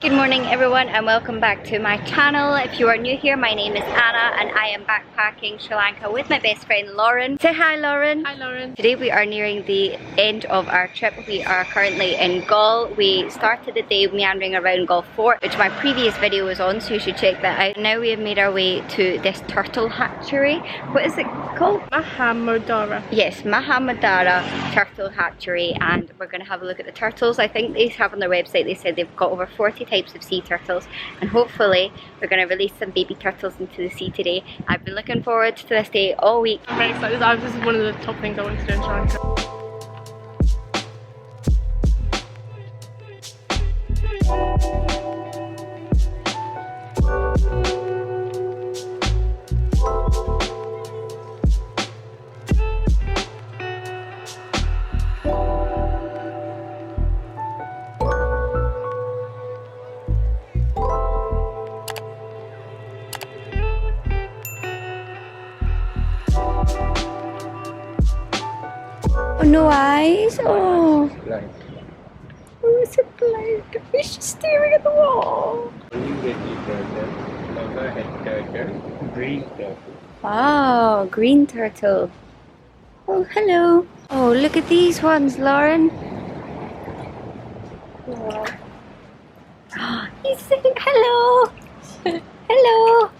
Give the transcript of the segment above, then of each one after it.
Good morning everyone and welcome back to my channel. If you are new here, my name is Anna and I am backpacking Sri Lanka with my best friend Lauren. Say hi Lauren. Hi Lauren. Today we are nearing the end of our trip. We are currently in Galle. We started the day meandering around Galle Fort, which my previous video was on, so you should check that out. Now we have made our way to this turtle hatchery. What is it called? Mahamodara. Yes, Mahamodara Turtle Hatchery, and we're going to have a look at the turtles. I think they have on their website, they said they've got over 40 types of sea turtles, and hopefully we're going to release some baby turtles into the sea today. I've been looking forward to this day all week. I'm very excited. This is one of the top things I want to do in Sri Lanka. Oh, no eyes. Oh, oh, it's a blind. The fish is staring at the wall. Green turtle. Wow, green turtle. Oh, hello. Oh, look at these ones, Lauren. Oh, he's saying hello. Hello.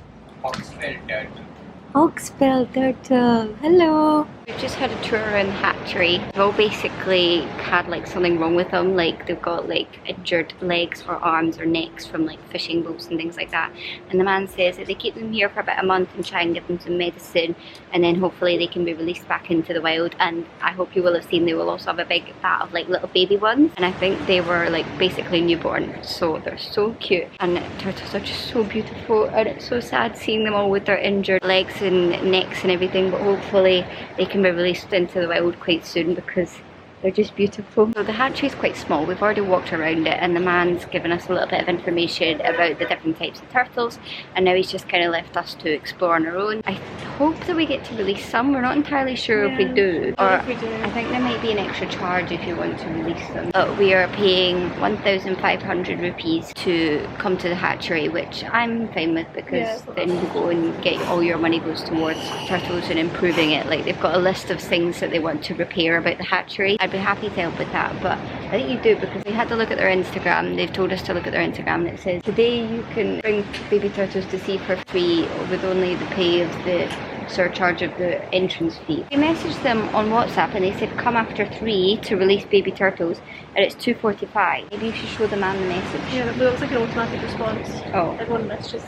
Oxford turtle. Oxbell turtle, hello. We've just had a tour around the hatchery. They've all basically had like something wrong with them, like they've got like injured legs or arms or necks from like fishing boats and things like that. And the man says that they keep them here for about a month and try and give them some medicine, and then hopefully they can be released back into the wild. And I hope you will have seen they will also have a big vat of like little baby ones, and I think they were like basically newborn, so they're so cute. And turtles are just so beautiful, and it's so sad seeing them all with their injured legs and necks and everything, but hopefully they can be released into the wild quite soon because they're just beautiful. So the hatchery is quite small. We've already walked around it and the man's given us a little bit of information about the different types of turtles, and now he's just kind of left us to explore on our own. I hope that we get to release some. We're not entirely sure if we do, or I think there might be an extra charge if you want to release them. But we are paying 1,500 rupees to come to the hatchery, which I'm fine with because then you go and get all your money goes towards turtles and improving it. Like they've got a list of things that they want to repair about the hatchery. I'd be happy to help with that, but I think you do because we had to look at their Instagram. They've told us to look at their Instagram, and it says today you can bring baby turtles to sea for free with only the pay of the surcharge of the entrance fee. We messaged them on WhatsApp and they said come after 3 to release baby turtles, and it's 2:45. Maybe you should show the man the message. Yeah, it looks like an automatic response. Oh. Everyone messages.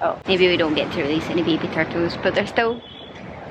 Oh. Maybe we don't get to release any baby turtles, but they're still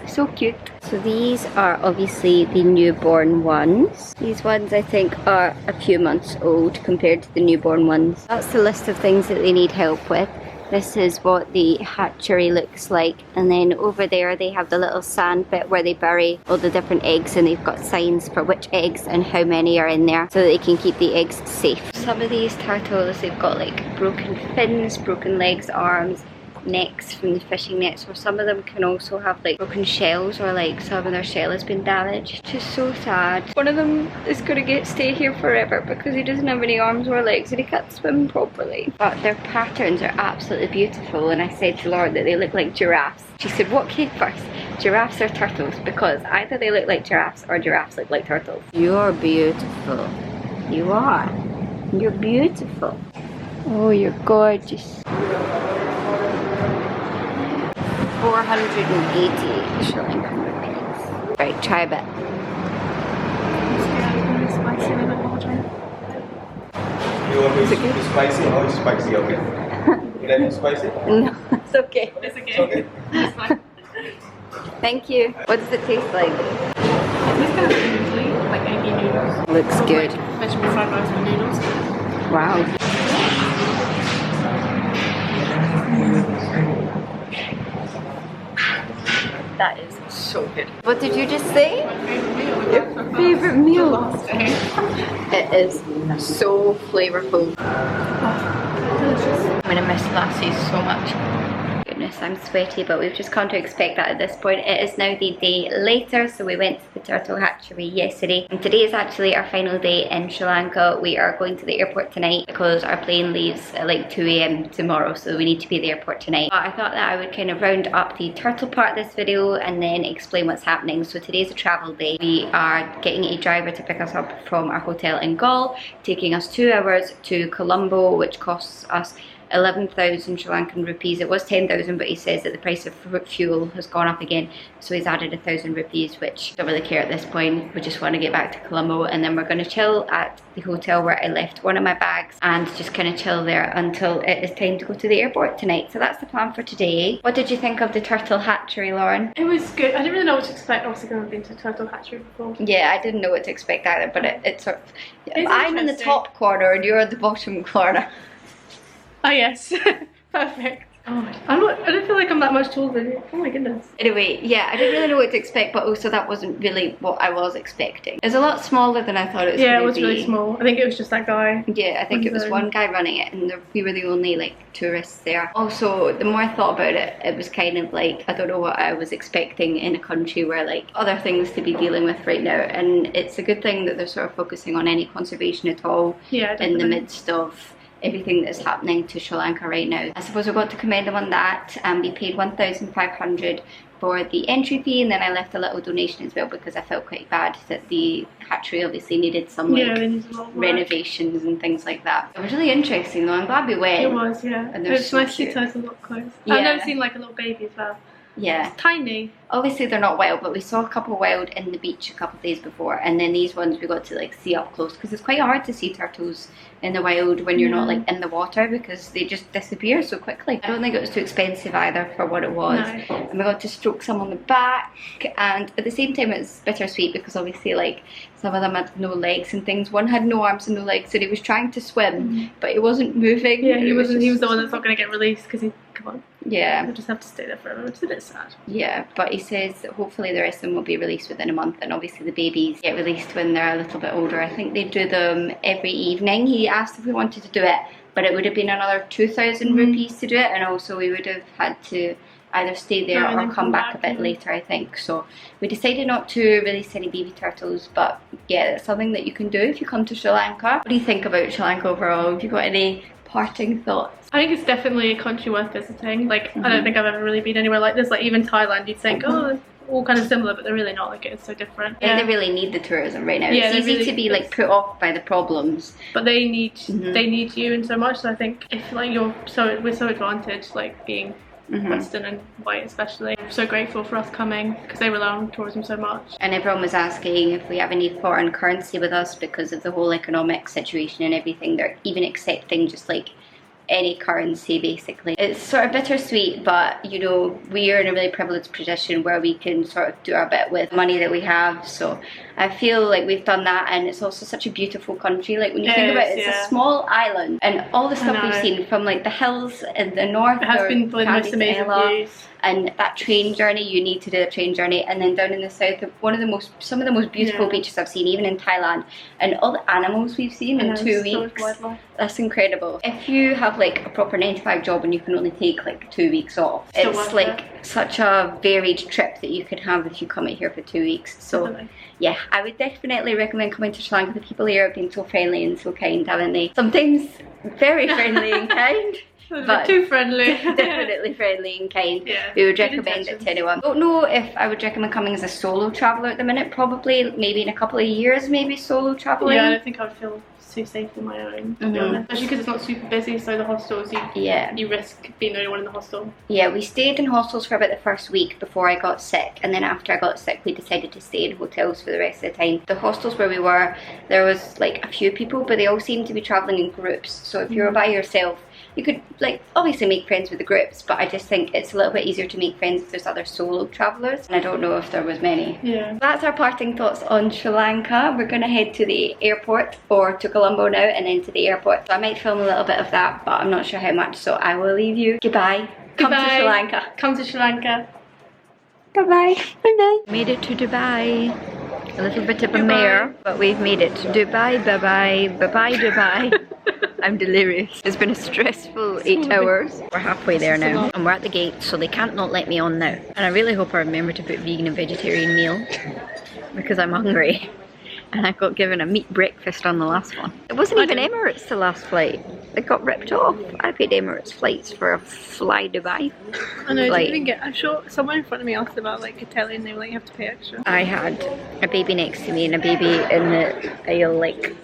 so cute. So these are obviously the newborn ones. These ones I think are a few months old compared to the newborn ones. That's the list of things that they need help with. This is what the hatchery looks like, and then over there they have the little sand bit where they bury all the different eggs, and they've got signs for which eggs and how many are in there so that they can keep the eggs safe. Some of these turtles, they've got like broken fins, broken legs, arms, necks from the fishing nets, or some of them can also have like broken shells, or like some of their shell has been damaged. It's just so sad. One of them is gonna stay here forever because he doesn't have any arms or legs and he can't swim properly. But their patterns are absolutely beautiful, and I said to Laura that they look like giraffes. She said, what came first, giraffes or turtles? Because either they look like giraffes or giraffes look like turtles. You're beautiful. You are. You're beautiful. Oh, you're gorgeous. 480 Sri Lankan rupees. Right, try a bit. You want it to be spicy? Oh, it's spicy, okay. Can I be spicy? No, it's okay. It's okay. It's okay. It's fine. Thank you. What does it taste like? This kind of usually like eggy noodles. Looks good. Like vegetable fried rice with noodles. Wow. That is so good. What did you just say? My favourite meal. Your favourite meal? Last day. It is so flavourful. Delicious. I'm gonna miss Lassie so much. Goodness. goodness, I'm sweaty, but we've just come to expect that at this point. It is now the day later, so we went to the turtle hatchery yesterday, and today is actually our final day in Sri Lanka. We are going to the airport tonight because our plane leaves at like 2 AM tomorrow, so we need to be at the airport tonight. But I thought that I would kind of round up the turtle part of this video and then explain what's happening. So today's a travel day. We are getting a driver to pick us up from our hotel in Galle, taking us 2 hours to Colombo, which costs us 11,000 Sri Lankan rupees. It was 10,000, but he says that the price of fuel has gone up again, so he's added 1,000 rupees, which I don't really care at this point. We just want to get back to Colombo, and then we're going to chill at the hotel where I left one of my bags and just kind of chill there until it is time to go to the airport tonight. So that's the plan for today. What did you think of the turtle hatchery, Lauren? It was good. I didn't really know what to expect. Obviously, I've been to a turtle hatchery before. Yeah, I didn't know what to expect either, but it's sort of... It's I'm in the top corner and you're at the bottom corner. Oh yes, perfect. Oh, I don't feel like I'm that much taller than you. Oh my goodness. Anyway, yeah, I didn't really know what to expect, but also that wasn't really what I was expecting. It's a lot smaller than I thought it was going to be. Yeah, it was really small. I think it was just that guy. Yeah, I think it was one guy running it, and we were the only like tourists there. Also, the more I thought about it, it was kind of like, I don't know what I was expecting in a country where like other things to be dealing with right now, and it's a good thing that they're sort of focusing on any conservation at all. Yeah, definitely. In the midst of everything that's happening to Sri Lanka right now. I suppose we've got to commend them on that. We paid 1,500 for the entry fee, and then I left a little donation as well because I felt quite bad that the hatchery obviously needed some like renovations and things like that. It was really interesting though. I'm glad we went. It was, yeah. And it was so nice to see cute. turtles up close. Yeah. I've never seen like a little baby as well. Yeah. It's tiny. Obviously they're not wild, but we saw a couple wild in the beach a couple of days before, and then these ones we got to like see up close because it's quite hard to see turtles in the wild when you're not like in the water because they just disappear so quickly. I don't think it was too expensive either for what it was. No. And we got to stroke some on the back, and at the same time it's bittersweet because obviously like some of them had no legs and things. One had no arms and no legs, and he was trying to swim but he wasn't moving. Yeah, he was the one that's not going to get released because come on. Yeah. We'll just have to stay there forever, which is a bit sad. Yeah, but he says that hopefully the rest of them will be released within a month, and obviously the babies get released when they're a little bit older. I think they do them every evening. He asked if we wanted to do it, but it would have been another 2,000 rupees to do it, and also we would have had to either stay there or come back a bit later, I think. So we decided not to release any baby turtles, but yeah, it's something that you can do if you come to Sri Lanka. What do you think about Sri Lanka overall? Have you got any parting thoughts? I think it's definitely a country worth visiting. Like, I don't think I've ever really been anywhere like this. Like, even Thailand, you'd think, oh, they're all kind of similar, but they're really not. Like, it's so different. Yeah, they really need the tourism right now. Yeah, it's easy to be like put off by the problems, but they need you in so much. So I think if like we're so advantaged, like being Western and white especially. I'm so grateful for us coming because they rely on tourism so much. And everyone was asking if we have any foreign currency with us because of the whole economic situation and everything. They're even accepting just like any currency basically. It's sort of bittersweet, but you know, we are in a really privileged position where we can sort of do our bit with money that we have. So I feel like we've done that, and it's also such a beautiful country. Like when you think about it, it's a small island, and all the stuff we've seen from like the hills in the north. It has been the most amazing views. And that train journey, you need to do a train journey, and then down in the south, some of the most beautiful beaches I've seen, even in Thailand, and all the animals we've seen in 2 weeks. That's incredible. If you have like a proper 9-to-5 job and you can only take like 2 weeks off, it's like such a varied trip that you can have if you come out here for 2 weeks. So yeah, I would definitely recommend coming to Sri Lanka. The people here have been so friendly and so kind, haven't they? Sometimes very friendly and kind. But too friendly. Definitely friendly and kind. Yeah, we would recommend it to anyone. I don't know if I would recommend coming as a solo traveller at the minute. Probably maybe in a couple of years, maybe solo travelling. Yeah, I don't think I would feel too safe on my own, to be honest. Especially because it's not super busy, so the hostels, you risk being the only one in the hostel. Yeah, we stayed in hostels for about the first week before I got sick, and then after I got sick we decided to stay in hotels for the rest of the time. The hostels where we were, there was like a few people, but they all seemed to be travelling in groups, so if you were by yourself you could like obviously make friends with the groups, but I just think it's a little bit easier to make friends if there's other solo travellers, and I don't know if there was many. Yeah. That's our parting thoughts on Sri Lanka. We're going to head to the airport, or to Colombo now, and then to the airport. So I might film a little bit of that, but I'm not sure how much, so I will leave you. Goodbye. Come to Sri Lanka. Come to Sri Lanka. Bye-bye. Bye-bye. Made it to Dubai. A little bit of a mare, but we've made it to Dubai. Bye-bye. Bye-bye, Dubai. I'm delirious. It's been a stressful 8 hours. We're halfway there now and we're at the gate, so they can't not let me on now. And I really hope I remember to put vegan and vegetarian meal because I'm hungry. And I got given a meat breakfast on the last one. It wasn't even Emirates the last flight. It got ripped off. I paid Emirates flights for a Fly Dubai. I know, I didn't get, I'm sure someone in front of me asked about like Italian, they were like, you have to pay extra. I had a baby next to me and a baby in the aisle, like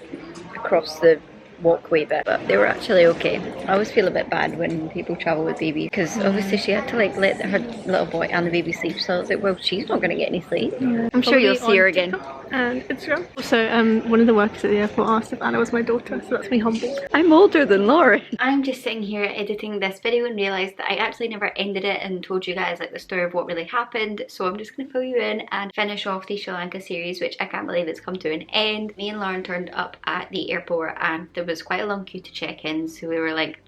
across the walkway bit, but they were actually okay. I always feel a bit bad when people travel with babies because obviously she had to like let her little boy and the baby sleep, so I was like, well, she's not going to get any sleep. I'm sure you'll see her again. And Instagram. Also, one of the workers at the airport asked if Anna was my daughter, so that's me humbled. I'm older than Lauren. I'm just sitting here editing this video and realised that I actually never ended it and told you guys like the story of what really happened, so I'm just going to fill you in and finish off the Sri Lanka series, which I can't believe it's come to an end. Me and Lauren turned up at the airport and there was quite a long queue to check in, so we were like,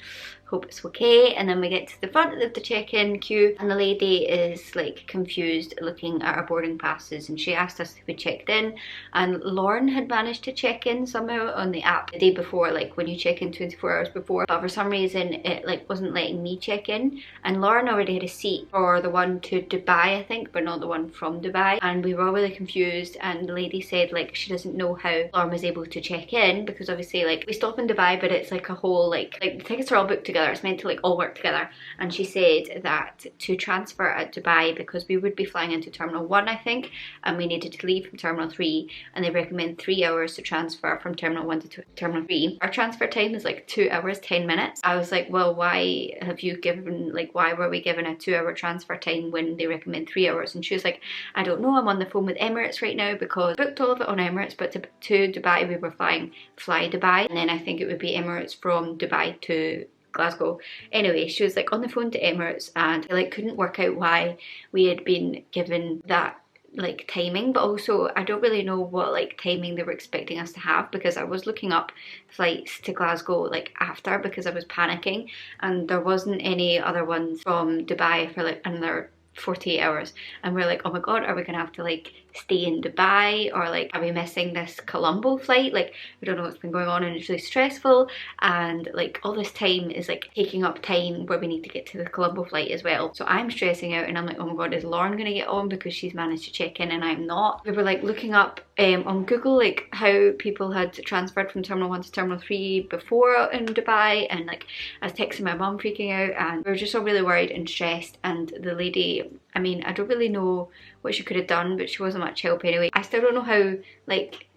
hope it's okay. And then we get to the front of the check-in queue and the lady is like confused looking at our boarding passes, and she asked us if we checked in, and Lauren had managed to check in somehow on the app the day before, like when you check in 24 hours before, but for some reason it like wasn't letting me check in, and Lauren already had a seat for the one to Dubai I think, but not the one from Dubai, and we were all really confused. And the lady said like she doesn't know how Lauren was able to check in because obviously like we stop in Dubai, but it's like a whole like the tickets are all booked together, it's meant to like all work together. And she said that to transfer at Dubai, because we would be flying into Terminal 1 I think, and we needed to leave from Terminal 3, and they recommend 3 hours to transfer from Terminal 1 to Terminal 3. Our transfer time is like 2 hours 10 minutes. I was like, well, why have you given, like why were we given a 2 hour transfer time when they recommend 3 hours? And she was like, I don't know, I'm on the phone with Emirates right now because I booked all of it on Emirates, but to Dubai we were flying Fly Dubai, and then I think it would be Emirates from Dubai to Glasgow. Anyway, she was like on the phone to Emirates and I like couldn't work out why we had been given that like timing, but also I don't really know what like timing they were expecting us to have, because I was looking up flights to Glasgow like after because I was panicking, and there wasn't any other ones from Dubai for like another 48 hours, and we're like, oh my god, are we gonna have to like stay in Dubai, or like are we missing this Colombo flight? Like we don't know what's been going on, and it's really stressful, and like all this time is like taking up time where we need to get to the Colombo flight as well. So I'm stressing out and I'm like, oh my god, is Lauren gonna get on because she's managed to check in and I'm not? We were like looking up on Google like how people had transferred from Terminal 1 to Terminal 3 before in Dubai, and like I was texting my mum freaking out, and we were just all really worried and stressed. And the lady, I mean, I don't really know what she could have done, but she wasn't much help anyway. I still don't know how like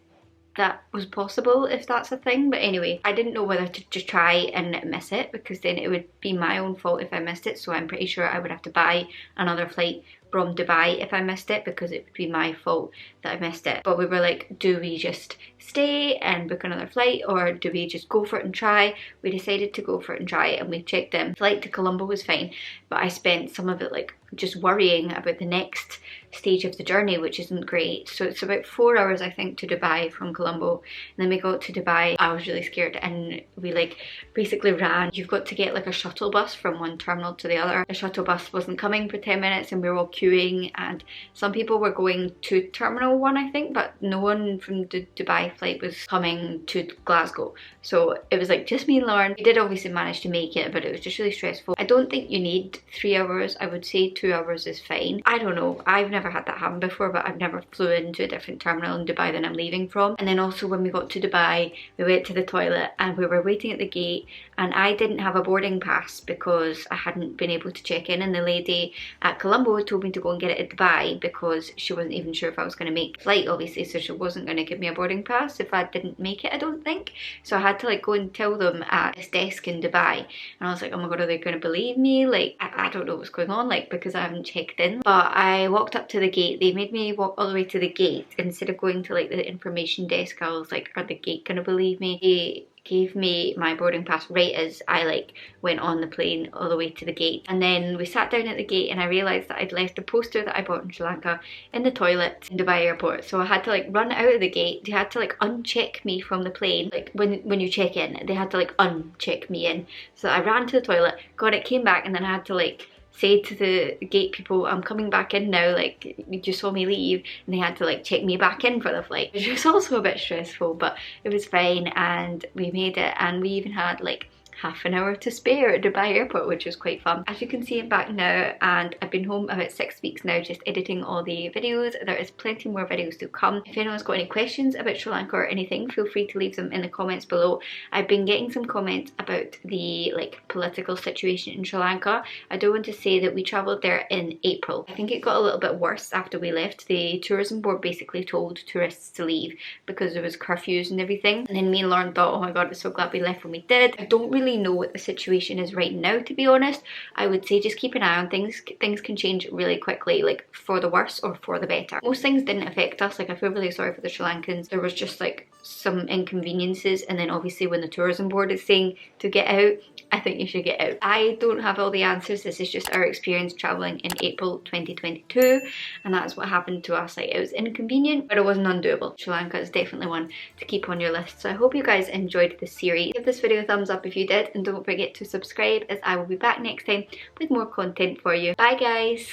that was possible, if that's a thing, but anyway, I didn't know whether to just try and miss it, because then it would be my own fault if I missed it. So I'm pretty sure I would have to buy another flight from Dubai if I missed it, because it would be my fault that I missed it. But we were like, do we just stay and book another flight, or do we just go for it and try? We decided to go for it and try it, and we checked in. Flight to Colombo was fine, but I spent some of it like just worrying about the next stage of the journey, which isn't great. So it's about 4 hours I think to Dubai from Colombo, and then we got to Dubai. I was really scared, and we like basically ran. You've got to get like a shuttle bus from one terminal to the other. The shuttle bus wasn't coming for 10 minutes and we were all queuing, and some people were going to Terminal 1 I think, but no one from the Dubai flight was coming to Glasgow. So it was like just me and Lauren. We did obviously manage to make it, but it was just really stressful. I don't think you need 3 hours. I would say 2 hours is fine. I don't know, I've never had that happen before, but I've never flew into a different terminal in Dubai than I'm leaving from. And then also when we got to Dubai, we went to the toilet and we were waiting at the gate, and I didn't have a boarding pass because I hadn't been able to check in, and the lady at Colombo told me to go and get it at Dubai because she wasn't even sure if I was going to make the flight obviously, so she wasn't going to give me a boarding pass if I didn't make it, I don't think. So I had to like go and tell them at this desk in Dubai, and I was like, oh my god, are they going to believe me? Like I don't know what's going on, like because I haven't checked in. But I walked up to the gate. They made me walk all the way to the gate instead of going to like the information desk. I was like, are the gate going to believe me? They gave me my boarding pass right as I like went on the plane all the way to the gate. And then we sat down at the gate and I realised that I'd left a poster that I bought in Sri Lanka in the toilet in Dubai airport. So I had to like run out of the gate. They had to like uncheck me from the plane. Like when you check in, they had to like uncheck me in. So I ran to the toilet, got it, came back, and then I had to like say to the gate people, I'm coming back in now, like you just saw me leave, and they had to like check me back in for the flight, which was also a bit stressful, but it was fine and we made it, and we even had like half an hour to spare at Dubai airport, which was quite fun. As you can see, I'm back now and I've been home about 6 weeks now just editing all the videos. There is plenty more videos to come. If anyone's got any questions about Sri Lanka or anything, feel free to leave them in the comments below. I've been getting some comments about the like political situation in Sri Lanka. I do want to say that we travelled there in April. I think it got a little bit worse after we left. The tourism board basically told tourists to leave because there was curfews and everything, and then me and Lauren thought, oh my god, I'm so glad we left when we did. I don't really know what the situation is right now, to be honest. I would say just keep an eye on things. Things can change really quickly, like for the worse or for the better. Most things didn't affect us. Like I feel really sorry for the Sri Lankans. There was just like some inconveniences, and then obviously when the tourism board is saying to get out, I think you should get out. I don't have all the answers. This is just our experience traveling in April 2022, and that's what happened to us. Like it was inconvenient, but it wasn't undoable. Sri Lanka is definitely one to keep on your list. So I hope you guys enjoyed this series. Give this video a thumbs up if you did, and don't forget to subscribe, as I will be back next time with more content for you. Bye guys!